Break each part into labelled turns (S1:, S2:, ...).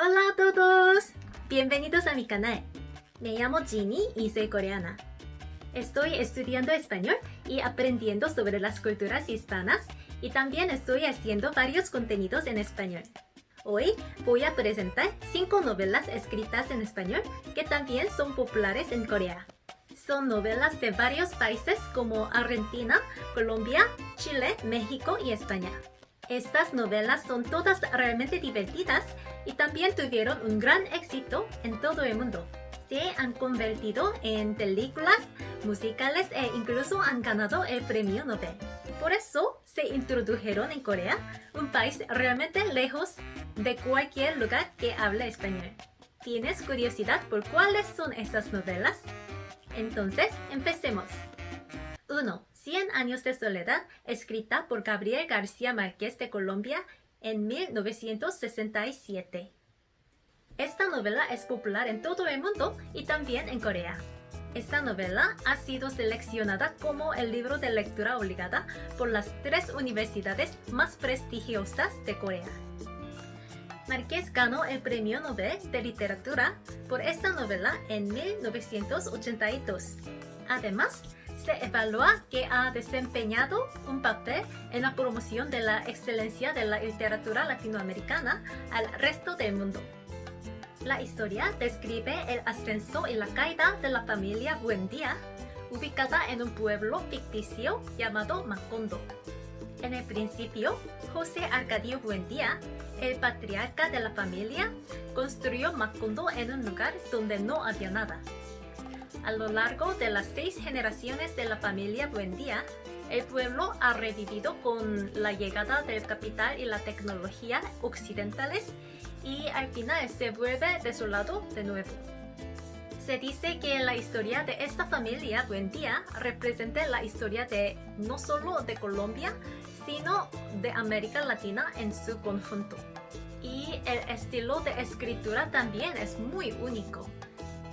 S1: Hola a todos, bienvenidos a mi canal. Me llamo Ginny y soy coreana. Estoy estudiando español y aprendiendo sobre las culturas hispanas y también estoy haciendo varios contenidos en español. Hoy voy a presentar 5 novelas escritas en español que también son populares en Corea. Son novelas de varios países como Argentina, Colombia, Chile, México y España. Estas novelas son todas realmente divertidas y también tuvieron un gran éxito en todo el mundo. Se han convertido en películas, musicales e incluso han ganado el premio Nobel. Por eso se introdujeron en Corea, un país realmente lejos de cualquier lugar que hable español. ¿Tienes curiosidad por cuáles son estas novelas? Entonces, empecemos. 1. 100 años de soledad, escrita por Gabriel García Márquez de Colombia en 1967. Esta novela es popular en todo el mundo y también en Corea. Esta novela ha sido seleccionada como el libro de lectura obligada por las 3 universidades más prestigiosas de Corea. Márquez ganó el Premio Nobel de Literatura por esta novela en 1982. Además, se evalúa que ha desempeñado un papel en la promoción de la excelencia de la literatura latinoamericana al resto del mundo. La historia describe el ascenso y la caída de la familia Buendía, ubicada en un pueblo ficticio llamado Macondo. En el principio, José Arcadio Buendía, el patriarca de la familia, construyó Macondo en un lugar donde no había nada. A lo largo de las 6 generaciones de la familia Buendía, el pueblo ha revivido con la llegada del capital y la tecnología occidentales y al final se vuelve desolado de nuevo. Se dice que la historia de esta familia Buendía representa la historia de no solo de Colombia, sino de América Latina en su conjunto. Y el estilo de escritura también es muy único.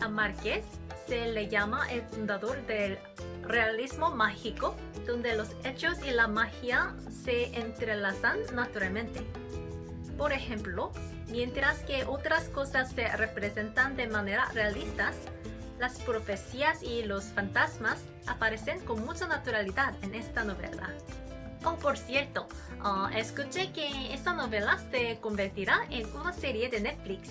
S1: A Márquez se le llama el fundador del realismo mágico, donde los hechos y la magia se entrelazan naturalmente. Por ejemplo, mientras que otras cosas se representan de manera realista, las profecías y los fantasmas aparecen con mucha naturalidad en esta novela. Oh, por cierto, escuché que esta novela se convertirá en una serie de Netflix.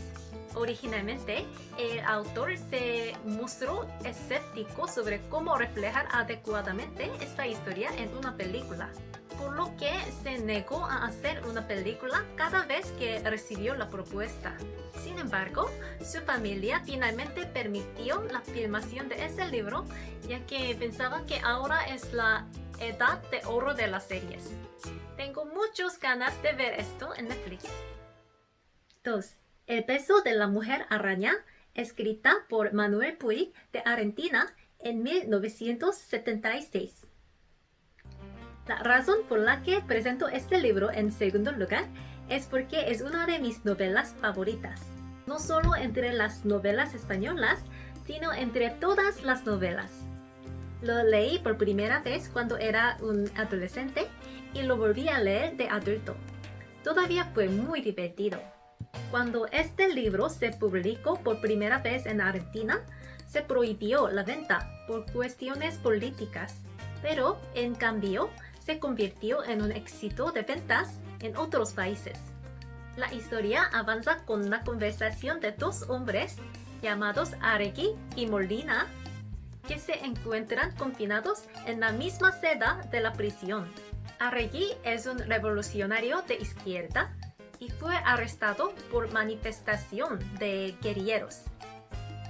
S1: Originalmente, el autor se mostró escéptico sobre cómo reflejar adecuadamente esta historia en una película, por lo que se negó a hacer una película cada vez que recibió la propuesta. Sin embargo, su familia finalmente permitió la filmación de ese libro, ya que pensaban que ahora es la edad de oro de las series. Tengo muchas ganas de ver esto en Netflix. 2. El beso de la mujer araña, escrita por Manuel Puig de Argentina en 1976. La razón por la que presento este libro en segundo lugar es porque es una de mis novelas favoritas. No solo entre las novelas españolas, sino entre todas las novelas. Lo leí por primera vez cuando era un adolescente y lo volví a leer de adulto. Todavía fue muy divertido. Cuando este libro se publicó por primera vez en Argentina, se prohibió la venta por cuestiones políticas, pero en cambio se convirtió en un éxito de ventas en otros países. La historia avanza con la conversación de 2 hombres llamados Arregui y Molina, que se encuentran confinados en la misma celda de la prisión. Arregui es un revolucionario de izquierda y fue arrestado por manifestación de guerrilleros.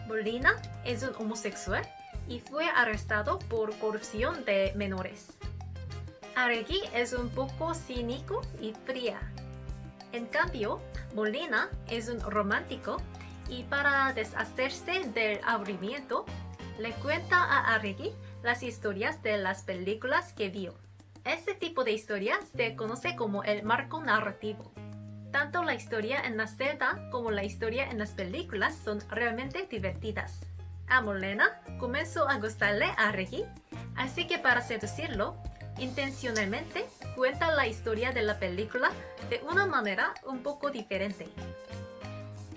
S1: Molina es un homosexual y fue arrestado por corrupción de menores. Arregui es un poco cínico y fría. En cambio, Molina es un romántico y para deshacerse del aburrimiento, le cuenta a Arregui las historias de las películas que vio. Este tipo de historia se conoce como el marco narrativo. Tanto la historia en la celda como la historia en las películas son realmente divertidas. A Molina comenzó a gustarle a Arregui, así que para seducirlo, intencionalmente cuenta la historia de la película de una manera un poco diferente.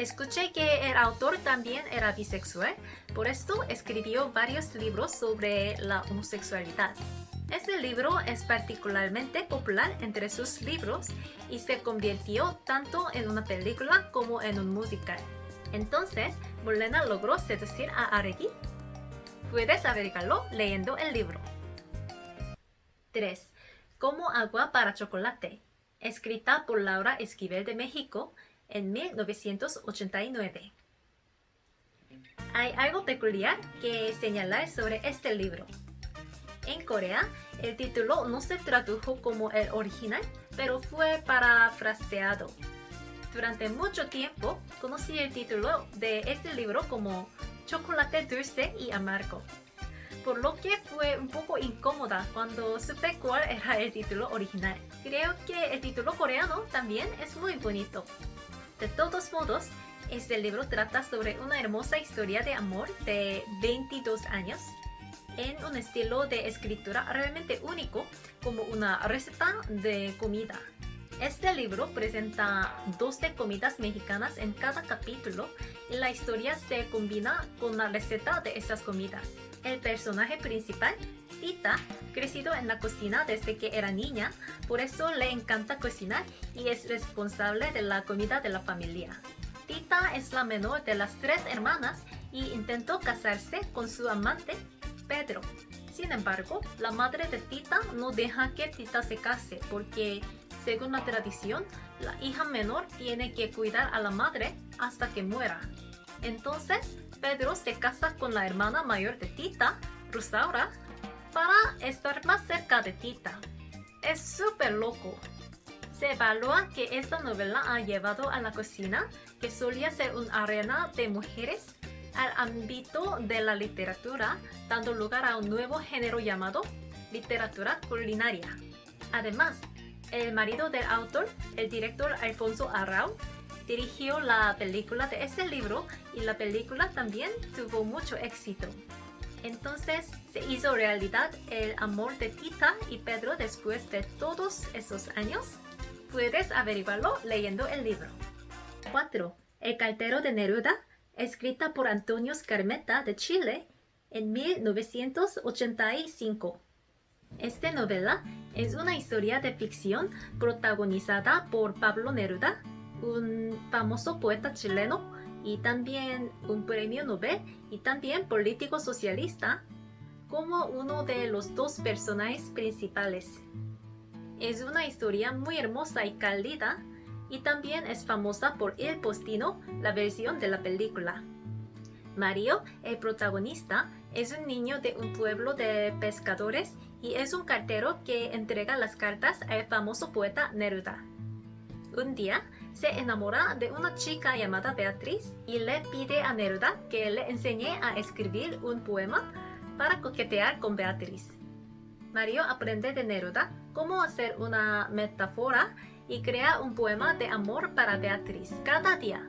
S1: Escuché que el autor también era bisexual, por esto escribió varios libros sobre la homosexualidad. Este libro es particularmente popular entre sus libros y se convirtió tanto en una película como en un musical. Entonces, Bolena logró seducir a Aregi. Puedes averiguarlo leyendo el libro. 3. Como agua para chocolate, escrita por Laura Esquivel de México en 1989. Hay algo peculiar que señalar sobre este libro. En Corea, el título no se tradujo como el original, pero fue parafraseado. Durante mucho tiempo, conocí el título de este libro como Chocolate dulce y amargo, por lo que fue un poco incómoda cuando supe cuál era el título original. Creo que el título coreano también es muy bonito. De todos modos, este libro trata sobre una hermosa historia de amor de 22 años en un estilo de escritura realmente único, como una receta de comida. Este libro presenta 12 comidas mexicanas en cada capítulo y la historia se combina con la receta de esas comidas. El personaje principal, Tita, crecido en la cocina desde que era niña, por eso le encanta cocinar y es responsable de la comida de la familia. Tita es la menor de las 3 hermanas y intentó casarse con su amante, Pedro. Sin embargo, la madre de Tita no deja que Tita se case porque, según la tradición, la hija menor tiene que cuidar a la madre hasta que muera. Entonces, Pedro se casa con la hermana mayor de Tita, Rosaura, para estar más cerca de Tita. Es súper loco. Se evalúa que esta novela ha llevado a la cocina, que solía ser una arena de mujeres, al ámbito de la literatura, dando lugar a un nuevo género llamado literatura culinaria. Además, el marido del autor, el director Alfonso Arrau, dirigió la película de este libro y la película también tuvo mucho éxito. Entonces se hizo realidad el amor de Tita y Pedro después de todos esos años. Puedes averiguarlo leyendo el libro. 4. El cartero de Neruda, escrita por Antonio Skármeta de Chile en 1985. Esta novela es una historia de ficción protagonizada por Pablo Neruda, un famoso poeta chileno y también un premio Nobel y también político socialista, como uno de los 2 personajes principales. Es una historia muy hermosa y cálida y también es famosa por Il Postino, la versión de la película. Mario, el protagonista, es un niño de un pueblo de pescadores y es un cartero que entrega las cartas al famoso poeta Neruda. Un día, se enamora de una chica llamada Beatriz y le pide a Neruda que le enseñe a escribir un poema para coquetear con Beatriz. Mario aprende de Neruda cómo hacer una metáfora y crea un poema de amor para Beatriz cada día.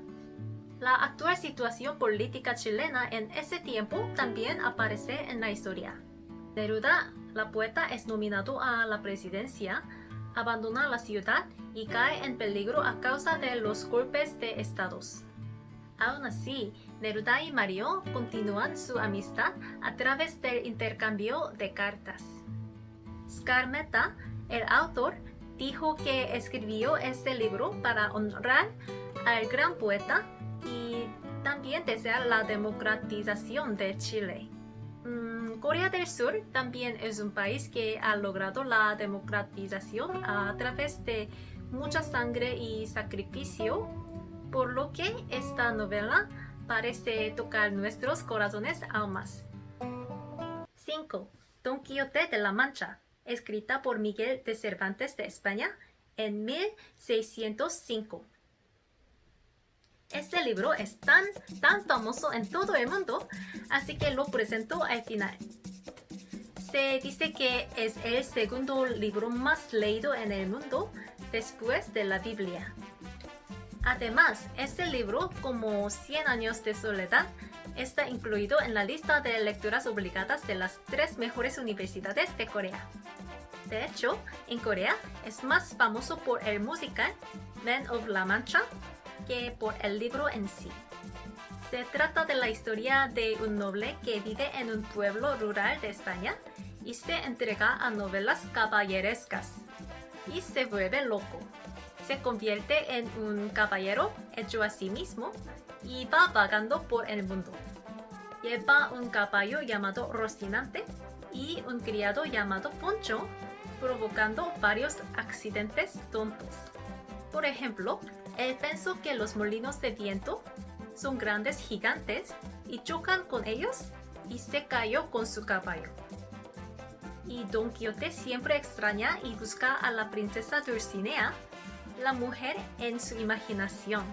S1: La actual situación política chilena en ese tiempo también aparece en la historia. Neruda, la poeta, es nominado a la presidencia, abandona la ciudad y cae en peligro a causa de los golpes de estados. Aún así, Neruda y Mario continúan su amistad a través del intercambio de cartas. Skármeta, el autor, dijo que escribió este libro para honrar al gran poeta y también desear la democratización de Chile. Corea del Sur también es un país que ha logrado la democratización a través de mucha sangre y sacrificio, por lo que esta novela parece tocar nuestros corazones aún más. 5. Don Quijote de la Mancha, escrita por Miguel de Cervantes de España en 1605. Este libro es tan famoso en todo el mundo, así que lo presento al final. Se dice que es el segundo libro más leído en el mundo después de la Biblia. Además, este libro, como 100 años de soledad, está incluido en la lista de lecturas obligadas de las 3 mejores universidades de Corea. De hecho, en Corea es más famoso por el musical Man of La Mancha, que por el libro en sí. Se trata de la historia de un noble que vive en un pueblo rural de España y se entrega a novelas caballerescas y se vuelve loco. Se convierte en un caballero hecho a sí mismo y va vagando por el mundo. Lleva un caballo llamado Rocinante y un criado llamado Poncho, provocando varios accidentes tontos. Por ejemplo, él pensó que los molinos de viento son grandes gigantes y chocan con ellos y se cayó con su caballo. Y Don Quijote siempre extraña y busca a la princesa Dulcinea, la mujer en su imaginación.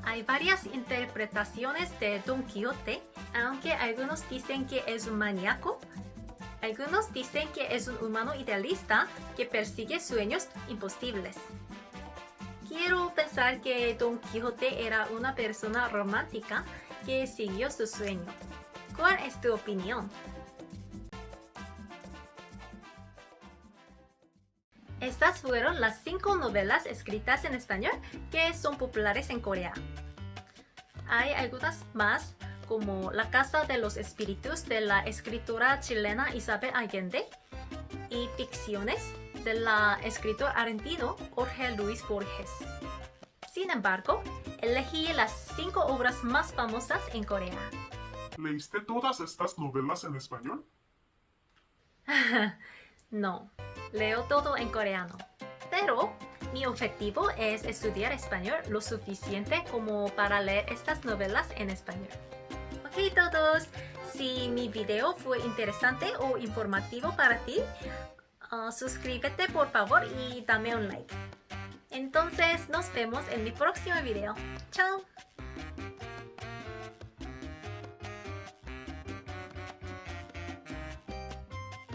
S1: Hay varias interpretaciones de Don Quijote, aunque algunos dicen que es un maníaco, algunos dicen que es un humano idealista que persigue sueños imposibles. Quiero pensar que Don Quijote era una persona romántica que siguió su sueño. ¿Cuál es tu opinión? Estas fueron las 5 novelas escritas en español que son populares en Corea. Hay algunas más, como La Casa de los Espíritus de la escritora chilena Isabel Allende y Ficciones del escritor argentino Jorge Luis Borges. Sin embargo, elegí las 5 obras más famosas en Corea.
S2: ¿Leíste todas estas novelas en español?
S1: No, leo todo en coreano. Pero mi objetivo es estudiar español lo suficiente como para leer estas novelas en español. Ok todos, si mi video fue interesante o informativo para ti, suscríbete por favor y dame un like. Entonces nos vemos en mi próximo video. Chao.